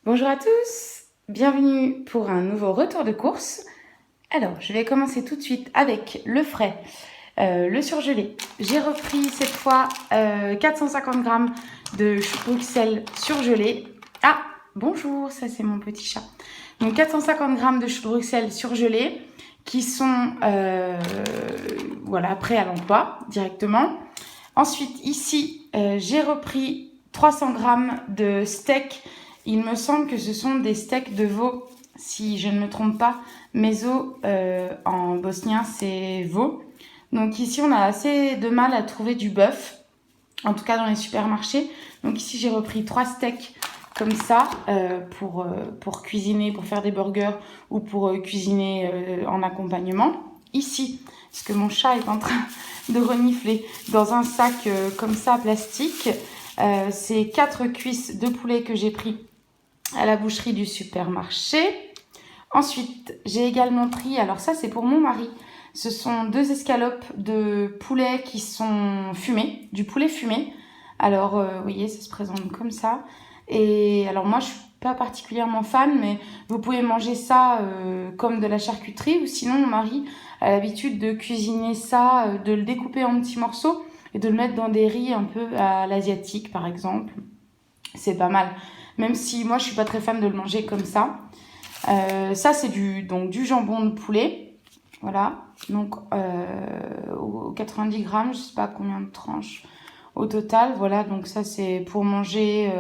Bonjour à tous, bienvenue pour un nouveau retour de course. Alors, je vais commencer tout de suite avec le frais, le surgelé. J'ai repris cette fois 450 g de chou de Bruxelles surgelé. Ah, bonjour, ça c'est mon petit chat. Donc 450 g de chou de Bruxelles surgelé qui sont voilà, prêts à l'emploi directement. Ensuite, ici, j'ai repris 300 g de steak. Il me semble que ce sont des steaks de veau, si je ne me trompe pas. Meso, en bosnien, c'est veau. Donc ici, on a assez de mal à trouver du bœuf, en tout cas dans les supermarchés. Donc ici, j'ai repris 3 steaks comme ça pour cuisiner, pour faire des burgers ou pour cuisiner en accompagnement. Ici, parce que mon chat est en train de renifler dans un sac comme ça, plastique. C'est 4 cuisses de poulet que j'ai pris à la boucherie du supermarché. Ensuite, j'ai également pris, alors ça c'est pour mon mari, ce sont 2 escalopes de poulet qui sont fumées, du poulet fumé. Alors, vous voyez, ça se présente comme ça. Et alors moi, je suis pas particulièrement fan, mais vous pouvez manger ça comme de la charcuterie, ou sinon mon mari a l'habitude de cuisiner ça, de le découper en petits morceaux et de le mettre dans des riz un peu à l'asiatique, par exemple. C'est pas mal. Même si moi, je suis pas très fan de le manger comme ça. Ça, c'est du jambon de poulet. Voilà. Donc, 90 grammes, je sais pas combien de tranches au total. Voilà. Donc, ça, c'est pour manger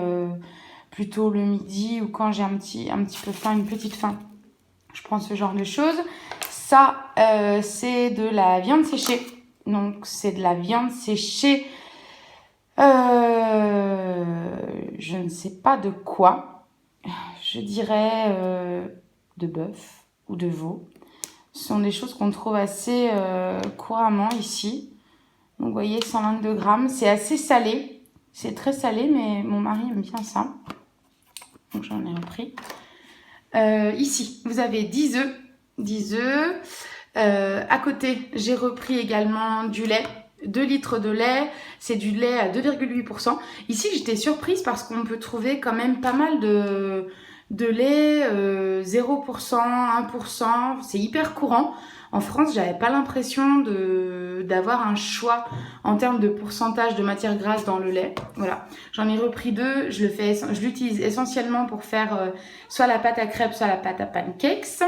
plutôt le midi ou quand j'ai un petit peu faim, une petite faim. Je prends ce genre de choses. Ça, c'est de la viande séchée. Donc, c'est de la viande séchée. Je ne sais pas de quoi. Je dirais de bœuf ou de veau. Ce sont des choses qu'on trouve assez couramment ici. Donc vous voyez, 122 grammes. C'est assez salé. C'est très salé, mais mon mari aime bien ça. Donc j'en ai repris. Ici, vous avez 10 œufs. 10 œufs. À côté, j'ai repris également du lait. 2 litres de lait, c'est du lait à 2,8%. Ici, j'étais surprise parce qu'on peut trouver quand même pas mal de lait 0%, 1%. C'est hyper courant. En France, j'avais pas l'impression d'avoir un choix en termes de pourcentage de matière grasse dans le lait. Voilà, j'en ai repris 2. Je l'utilise essentiellement pour faire soit la pâte à crêpes, soit la pâte à pancakes.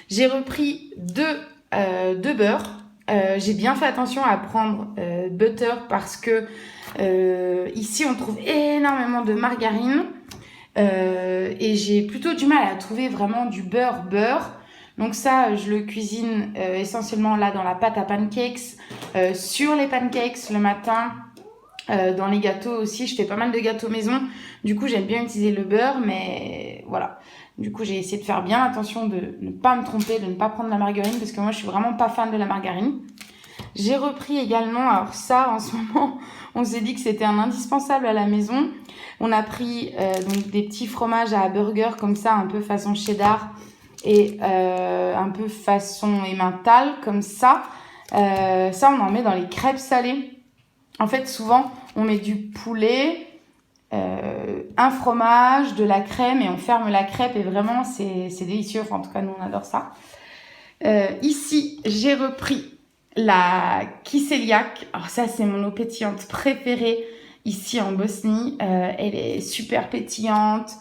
J'ai repris 2 beurres. J'ai bien fait attention à prendre butter parce que ici on trouve énormément de margarine et j'ai plutôt du mal à trouver vraiment du beurre. Donc ça, je le cuisine essentiellement là dans la pâte à pancakes, sur les pancakes le matin, dans les gâteaux aussi. Je fais pas mal de gâteaux maison. Du coup, j'aime bien utiliser le beurre, mais voilà. Du coup, j'ai essayé de faire bien attention de ne pas me tromper, de ne pas prendre la margarine, parce que moi, je suis vraiment pas fan de la margarine. J'ai repris également, alors ça, en ce moment, on s'est dit que c'était un indispensable à la maison. On a pris donc des petits fromages à burger comme ça, un peu façon cheddar et un peu façon emmental, comme ça. Ça, on en met dans les crêpes salées. En fait, souvent, on met du poulet, un fromage, de la crème et on ferme la crêpe et vraiment, c'est délicieux. Enfin, en tout cas, nous, on adore ça. Ici, j'ai repris la kiseliak. Alors ça, c'est mon eau pétillante préférée ici en Bosnie. Elle est super pétillante.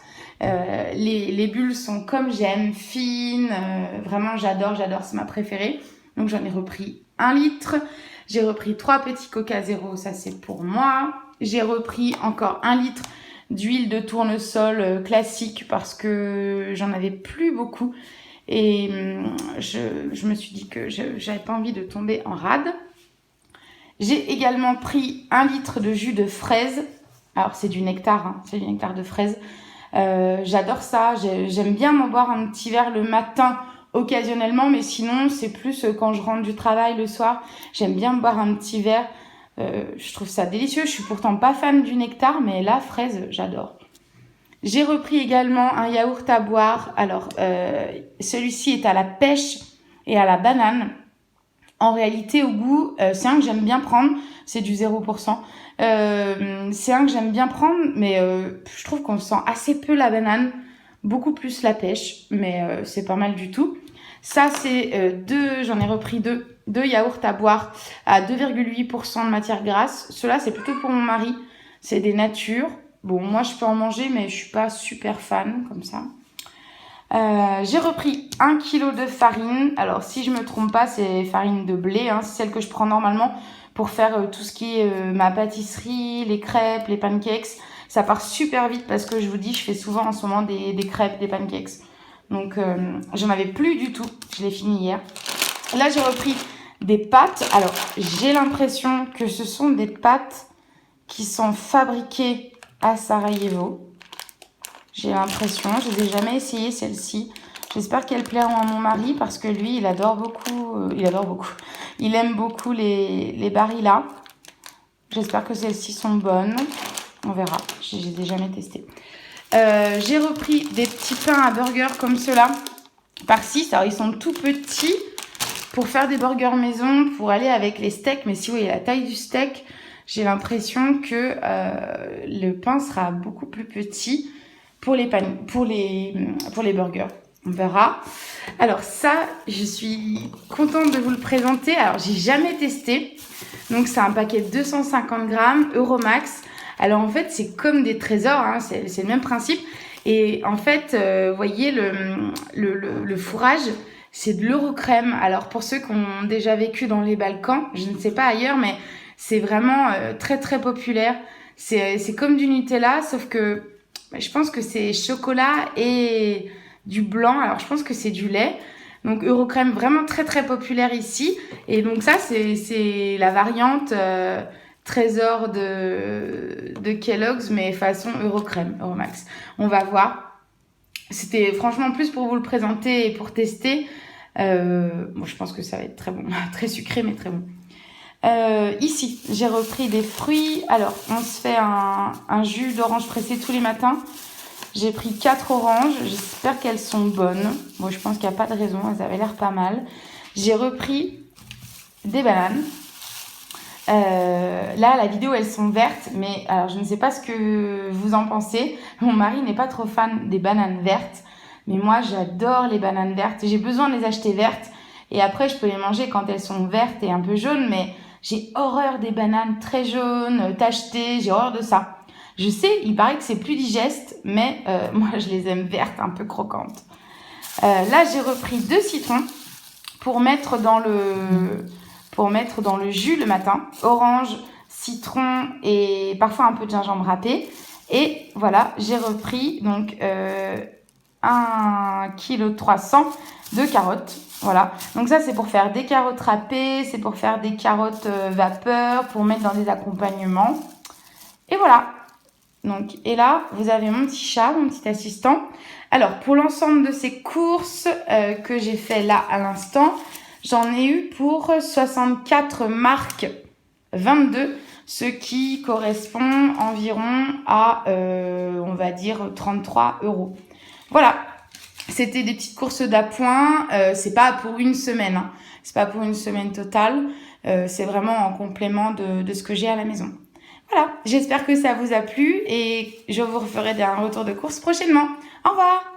Les bulles sont comme j'aime, fines. Vraiment, j'adore. C'est ma préférée. Donc, j'en ai repris 1 litre. J'ai repris 3 petits Coca Zéro. Ça, c'est pour moi. J'ai repris encore 1 litre d'huile de tournesol classique parce que j'en avais plus beaucoup. Et je me suis dit que j'avais pas envie de tomber en rade. J'ai également pris 1 litre de jus de fraise. Alors c'est du nectar, hein, c'est du nectar de fraise. J'adore ça. J'aime bien m'en boire un petit verre le matin occasionnellement, mais sinon c'est plus quand je rentre du travail le soir. J'aime bien me boire un petit verre. Je trouve ça délicieux. Je suis pourtant pas fan du nectar, mais la fraise, j'adore. J'ai repris également un yaourt à boire. Alors, celui-ci est à la pêche et à la banane. En réalité, au goût, c'est un que j'aime bien prendre. C'est du 0%. C'est un que j'aime bien prendre, mais je trouve qu'on sent assez peu la banane. Beaucoup plus la pêche, mais c'est pas mal du tout. Ça, c'est j'en ai repris deux yaourts à boire à 2,8% de matière grasse. Ceux-là, c'est plutôt pour mon mari. C'est des natures. Bon, moi, je peux en manger, mais je suis pas super fan, comme ça. J'ai repris 1 kg de farine. Alors, si je me trompe pas, c'est farine de blé. Hein. C'est celle que je prends normalement pour faire tout ce qui est ma pâtisserie, les crêpes, les pancakes. Ça part super vite parce que je vous dis, je fais souvent en ce moment des crêpes, des pancakes. Donc, j'en avais plus du tout. Je l'ai fini hier. Là, j'ai repris des pâtes. Alors, j'ai l'impression que ce sont des pâtes qui sont fabriquées à Sarajevo. J'ai l'impression. Je n'ai jamais essayé celle-ci. J'espère qu'elles plairont à mon mari parce que lui, il adore beaucoup. Il aime beaucoup les Barilla. J'espère que celles-ci sont bonnes. On verra. Je ne les ai jamais testées. J'ai repris des petits pains à burger comme ceux-là. Par-ci, alors ils sont tout petits pour faire des burgers maison, pour aller avec les steaks. Mais si vous voyez la taille du steak, j'ai l'impression que le pain sera beaucoup plus petit pour les burgers. On verra. Alors ça, je suis contente de vous le présenter. Alors, j'ai jamais testé. Donc, c'est un paquet de 250 grammes, Euromax. Alors, en fait, c'est comme des trésors. Hein, c'est le même principe. Et en fait, vous voyez, le fourrage, c'est de l'Eurocrème. Alors, pour ceux qui ont déjà vécu dans les Balkans, je ne sais pas ailleurs, mais c'est vraiment très, très populaire. C'est comme du Nutella, sauf que je pense que c'est chocolat et du blanc. Alors, je pense que c'est du lait. Donc, Eurocrème, vraiment très, très populaire ici. Et donc, ça, c'est la variante trésor de Kellogg's, mais façon Eurocrème, Euromax. On va voir. C'était franchement plus pour vous le présenter et pour tester. Bon, je pense que ça va être très bon. Très sucré, mais très bon. Ici, j'ai repris des fruits. Alors, on se fait un jus d'orange pressé tous les matins. J'ai pris 4 oranges. J'espère qu'elles sont bonnes. Bon, je pense qu'il n'y a pas de raison. Elles avaient l'air pas mal. J'ai repris des bananes. Là, la vidéo, elles sont vertes. Mais alors, je ne sais pas ce que vous en pensez. Mon mari n'est pas trop fan des bananes vertes. Mais moi, j'adore les bananes vertes. J'ai besoin de les acheter vertes. Et après, je peux les manger quand elles sont vertes et un peu jaunes. Mais j'ai horreur des bananes très jaunes, tachetées. J'ai horreur de ça. Je sais, il paraît que c'est plus digeste, mais moi, je les aime vertes, un peu croquantes. Là, j'ai repris 2 citrons pour mettre dans le jus le matin. Orange, citron et parfois un peu de gingembre râpé. Et voilà, j'ai repris donc 1,3 kg de carottes. Voilà, donc ça c'est pour faire des carottes râpées, c'est pour faire des carottes vapeur, pour mettre dans des accompagnements. Et voilà. Donc, et là, vous avez mon petit chat, mon petit assistant. Alors, pour l'ensemble de ces courses que j'ai fait là à l'instant, j'en ai eu pour 64 marques 22, ce qui correspond environ à, on va dire, 33 €. Voilà, c'était des petites courses d'appoint. C'est pas pour une semaine, hein. C'est pas pour une semaine totale. C'est vraiment en complément de ce que j'ai à la maison. Voilà, j'espère que ça vous a plu et je vous referai un retour de course prochainement. Au revoir!